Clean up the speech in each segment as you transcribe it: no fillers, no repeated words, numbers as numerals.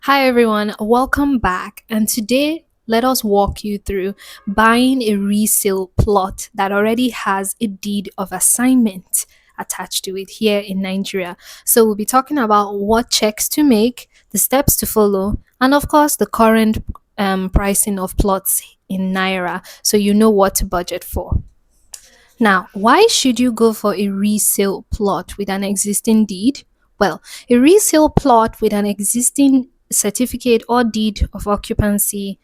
Hi everyone, welcome back. And today, let us walk you through buying a resale plot that already has a deed of assignment attached to it here in Nigeria. So, we'll be talking about what checks to make, the steps to follow, and of course, the current pricing of plots in Naira so you know what to budget for. Now, why should you go for a resale plot with an existing deed? Well, a resale plot with an existing certificate or deed of occupancy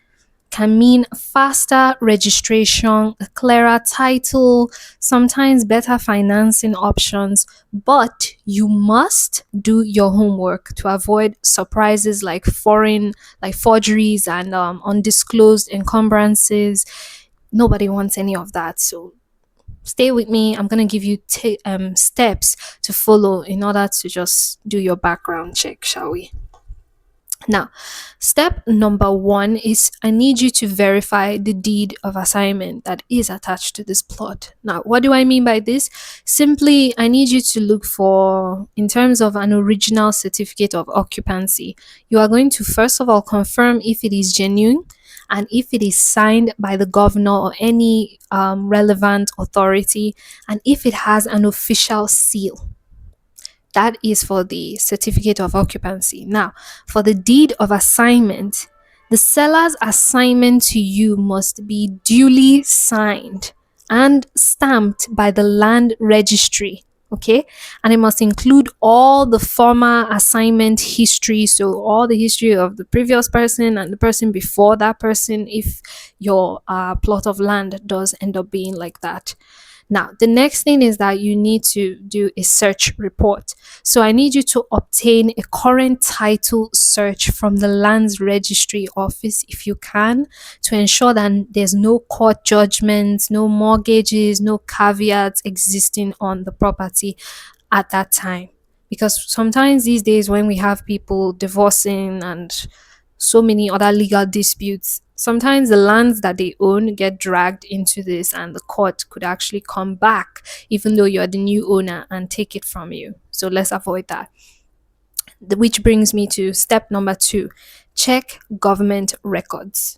can mean faster registration, a clearer title, sometimes better financing options, but you must do your homework to avoid surprises like like forgeries and undisclosed encumbrances. Nobody wants any of that. So stay with me. I'm going to give you steps to follow in order to just do your background check, shall we? Now, step number one is I need you to verify the deed of assignment that is attached to this plot. Now, what do I mean by this? Simply, I need you to look for, in terms of an original certificate of occupancy, you are going to first of all confirm if it is genuine and if it is signed by the governor or any relevant authority, and if it has an official seal. That is for the certificate of occupancy. Now, for the deed of assignment, the seller's assignment to you must be duly signed and stamped by the land registry. Okay, and it must include all the former assignment history, so all the history of the previous person and the person before that person, if your plot of land does end up being like that. Now, the next thing is that you need to do a search report. So, I need you to obtain a current title search from the Lands Registry Office if you can, to ensure that there's no court judgments, no mortgages, no caveats existing on the property at that time. Because sometimes these days, when we have people divorcing and so many other legal disputes, sometimes the lands that they own get dragged into this, and the court could actually come back, even though you're the new owner, and take it from you. So let's avoid that. Which brings me to step number two: check government records.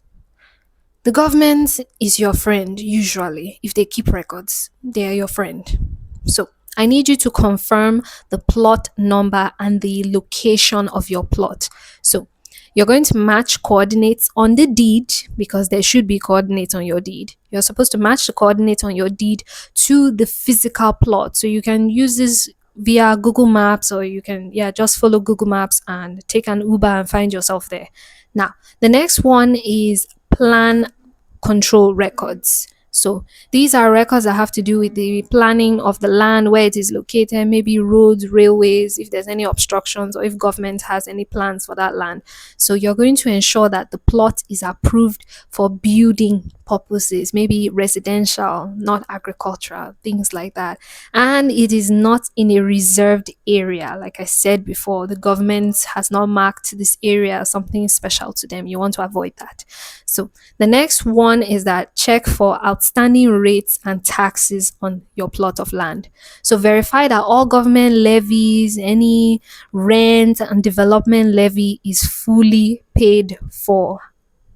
The government is your friend usually. If they keep records, they are your friend. So I need you to confirm the plot number and the location of your plot. So you're going to match coordinates on the deed, because there should be coordinates on your deed. You're supposed to match the coordinates on your deed to the physical plot. So you can use this via Google Maps, or you can, yeah, just follow Google Maps and take an Uber and find yourself there. Now, the next one is plan control records. So these are records that have to do with the planning of the land, where it is located, maybe roads, railways, if there's any obstructions, or if government has any plans for that land. So you're going to ensure that the plot is approved for building purposes, maybe residential, not agricultural, things like that. And it is not in a reserved area. Like I said before, the government has not marked this area as something special to them. You want to avoid that. So the next one is that check for outstanding rates and taxes on your plot of land. So verify that all government levies, any rent and development levy is fully paid for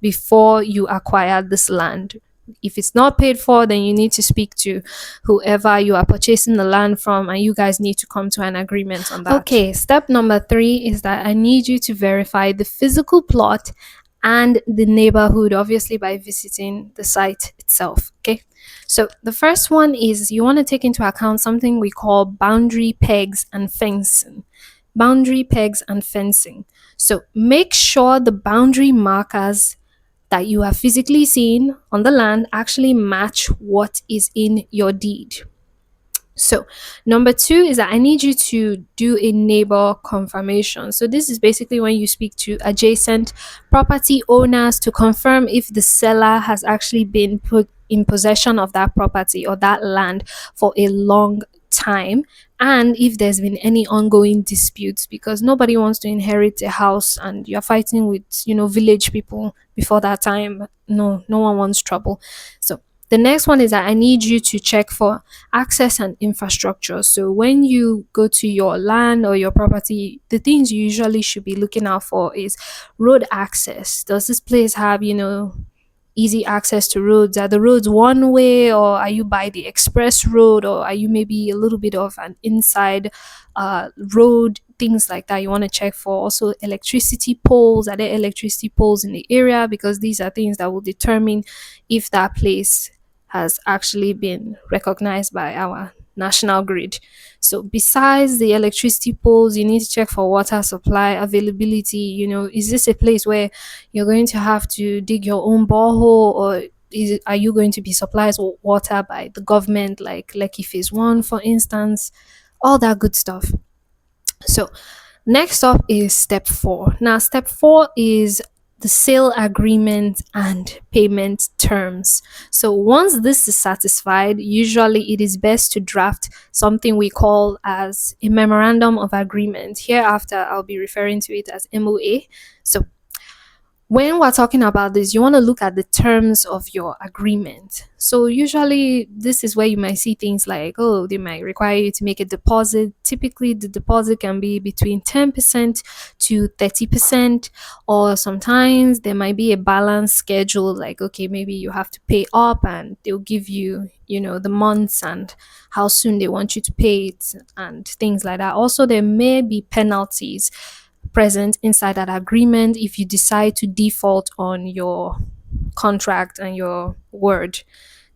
before you acquire this land. If it's not paid for, then you need to speak to whoever you are purchasing the land from, and you guys need to come to an agreement on that. Okay, step number three is that I need you to verify the physical plot and the neighborhood, obviously by visiting the site itself. Okay, so the first one is you want to take into account something we call boundary pegs and fencing. Boundary pegs and fencing. So make sure the boundary markers that you have physically seen on the land actually match what is in your deed. So, number two is that I need you to do a neighbor confirmation. So, this is basically when you speak to adjacent property owners to confirm if the seller has actually been put in possession of that property or that land for a long time, and if there's been any ongoing disputes, because nobody wants to inherit a house and you're fighting with village people before that time. No one wants trouble. So The next one is that I need you to check for access and infrastructure. So when you go to your land or your property, the things you usually should be looking out for is road access. Does this place have, easy access to roads? Are the roads one way, or are you by the express road, or are you maybe a little bit of an inside road? Things like that you want to check for. Also, electricity poles. Are there electricity poles in the area? Because these are things that will determine if that place has actually been recognized by our national grid. So besides the electricity poles, you need to check for water supply availability. Is this a place where you're going to have to dig your own borehole, or are you going to be supplied with water by the government, like if it's one, for instance, all that good stuff. So next up is step 4. Now, step 4 is the sale agreement and payment terms. So once this is satisfied, usually it is best to draft something we call as a memorandum of agreement. Hereafter, I'll be referring to it as MOA. So when we're talking about this, you want to look at the terms of your agreement. So usually this is where you might see things like, oh, they might require you to make a deposit. Typically the deposit can be between 10% to 30%, or sometimes there might be a balance schedule, like, okay, maybe you have to pay up and they'll give you, the months and how soon they want you to pay it and things like that. Also, there may be penalties present inside that agreement if you decide to default on your contract and your word.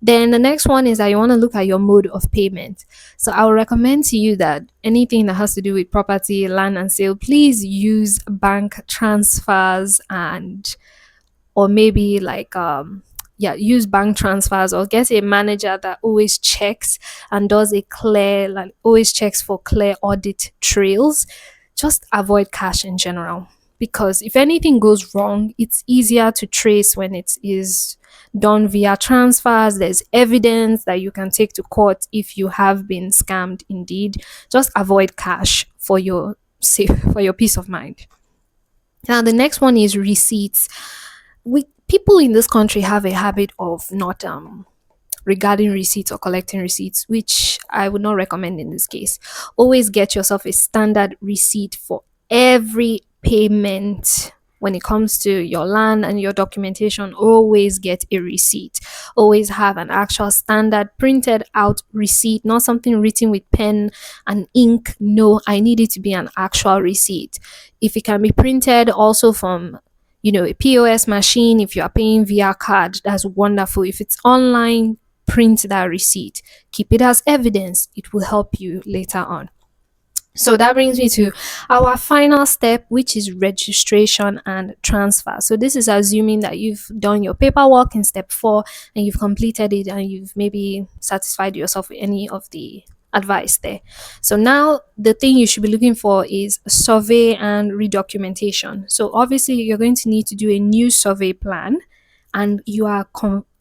Then the next one is that you want to look at your mode of payment. So I would recommend to you that anything that has to do with property, land, and sale, please use bank transfers, and or maybe like use bank transfers, or get a manager that always checks and does a clear, like always checks for clear audit trails. Just avoid cash in general, because if anything goes wrong, it's easier to trace when it is done via transfers. There's evidence that you can take to court if you have been scammed indeed. Just avoid cash for your safe, for your peace of mind. Now the next one is receipts. We people in this country have a habit of not regarding receipts or collecting receipts, which I would not recommend in this case. Always get yourself a standard receipt for every payment. When it comes to your land and your documentation, always get a receipt. Always have an actual standard printed out receipt, not something written with pen and ink. No, I need it to be an actual receipt. If it can be printed also from a POS machine, if you are paying via card, that's wonderful. If it's online, print that receipt. Keep it as evidence. It will help you later on. So that brings me to our final step, which is registration and transfer. So this is assuming that you've done your paperwork in step 4 and you've completed it and you've maybe satisfied yourself with any of the advice there. So now the thing you should be looking for is survey and redocumentation. So obviously you're going to need to do a new survey plan, and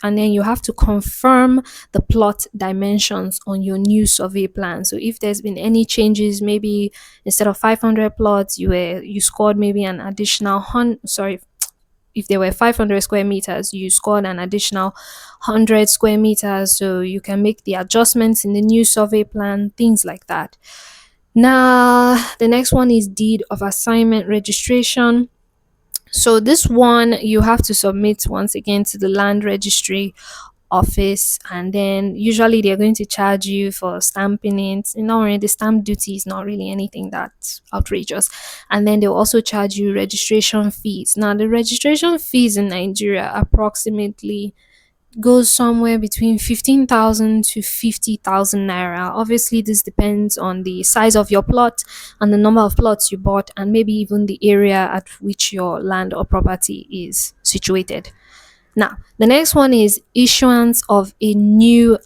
and then you have to confirm the plot dimensions on your new survey plan. So if there's been any changes, maybe instead of 500 plots, you scored maybe an additional if there were 500 square meters, you scored an additional 100 square meters, so you can make the adjustments in the new survey plan, things like that. Now the next one is deed of assignment registration. So this one you have to submit once again to the land registry office, and then usually they're going to charge you for stamping it. The stamp duty is not really anything that's outrageous, and then they'll also charge you registration fees. Now the registration fees in Nigeria approximately goes somewhere between 15,000 to 50,000 naira. Obviously, this depends on the size of your plot and the number of plots you bought, and maybe even the area at which your land or property is situated. Now, the next one is issuance of a new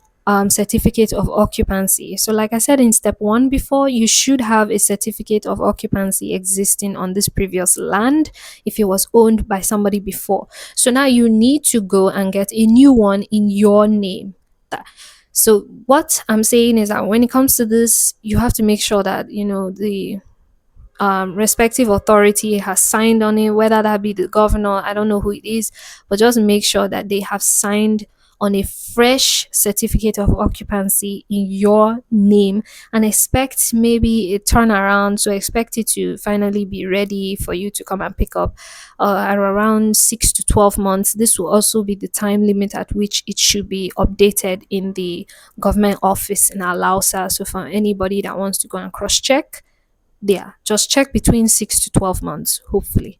certificate of occupancy. So, like I said in step 1 before, you should have a certificate of occupancy existing on this previous land if it was owned by somebody before. So now you need to go and get a new one in your name. So what I'm saying is that when it comes to this, you have to make sure that the respective authority has signed on it, whether that be the governor, I don't know who it is, but just make sure that they have signed on a fresh certificate of occupancy in your name, and expect maybe a turnaround. So expect it to finally be ready for you to come and pick up at around 6 to 12 months. This will also be the time limit at which it should be updated in the government office in Alausa. So for anybody that wants to go and cross check, yeah, just check between 6 to 12 months, hopefully.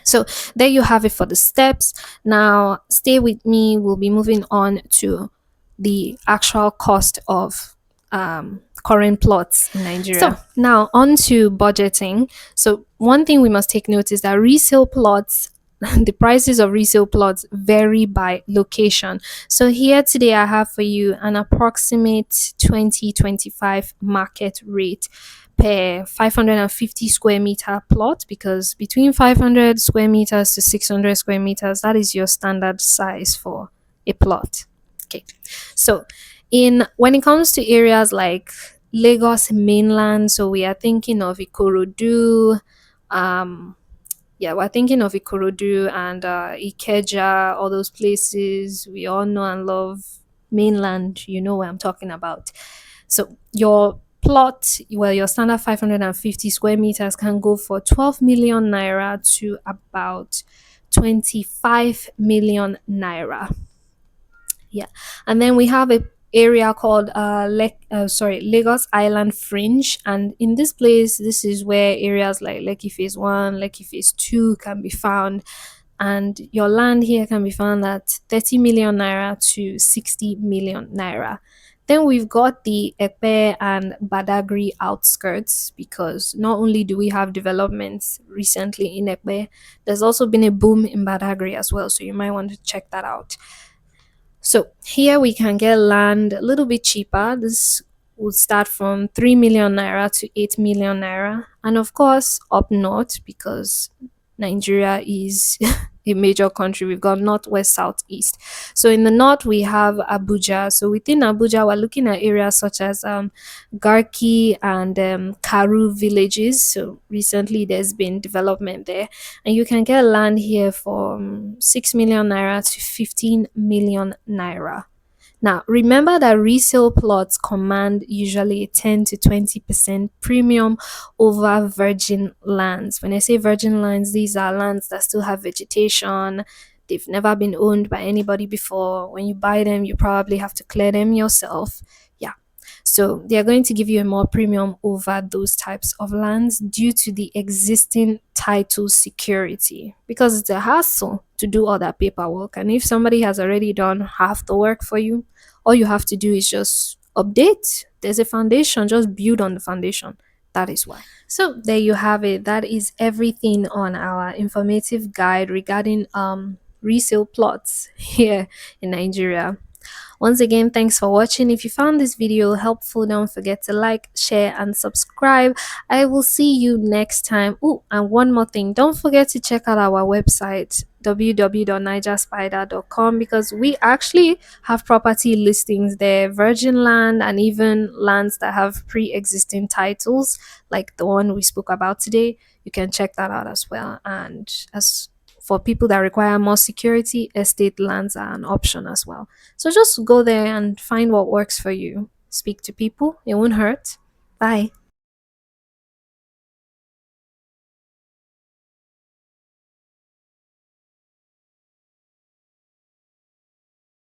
So there you have it for the steps. Now, stay with me. We'll be moving on to the actual cost of current plots in Nigeria. So now on to budgeting. So one thing we must take note is that resale plots, the prices of resale plots vary by location. So here today I have for you an approximate 2025 market rate per 550 square meter plot, because between 500 square meters to 600 square meters, that is your standard size for a plot. Okay, so in when it comes to areas like Lagos mainland, so we are thinking of Ikorodu, yeah, we're thinking of Ikorodu and Ikeja, all those places we all know and love. Mainland, you know what I'm talking about. So your plot, well, your standard 550 square meters can go for 12 million naira to about 25 million naira. Yeah, and then we have a area called Lagos Island Fringe, and in this place, this is where areas like Lekki Phase One, Lekki Phase Two can be found, and your land here can be found at 30 million naira to 60 million naira. Then we've got the Epe and Badagry outskirts, because not only do we have developments recently in Epe, there's also been a boom in Badagry as well. So you might want to check that out. So here we can get land a little bit cheaper. This would start from 3 million naira to 8 million naira. And of course, up north, because Nigeria is a major country, we've got north, west, south, east. So in the north, we have Abuja. So within Abuja, we're looking at areas such as Garki and Karu villages. So recently, there's been development there, and you can get land here for 6 million naira to 15 million naira. Now, remember that resale plots command usually a 10 to 20% premium over virgin lands. When I say virgin lands, these are lands that still have vegetation. They've never been owned by anybody before. When you buy them, you probably have to clear them yourself. Yeah. So they are going to give you a more premium over those types of lands due to the existing title security, because it's a hassle to do all that paperwork. And if somebody has already done half the work for you, all you have to do is just update. There's a foundation, just build on the foundation. That is why. So there you have it. That is everything on our informative guide regarding resale plots here in Nigeria. Once again, thanks for watching. If you found this video helpful, don't forget to like, share, and subscribe. I will see you next time. Oh, and one more thing, don't forget to check out our website www.nigerspider.com, because we actually have property listings there, virgin land, and even lands that have pre-existing titles like the one we spoke about today. You can check that out as well. And as for people that require more security, estate lands are an option as well. So just go there and find what works for you. Speak to people, it won't hurt. Bye.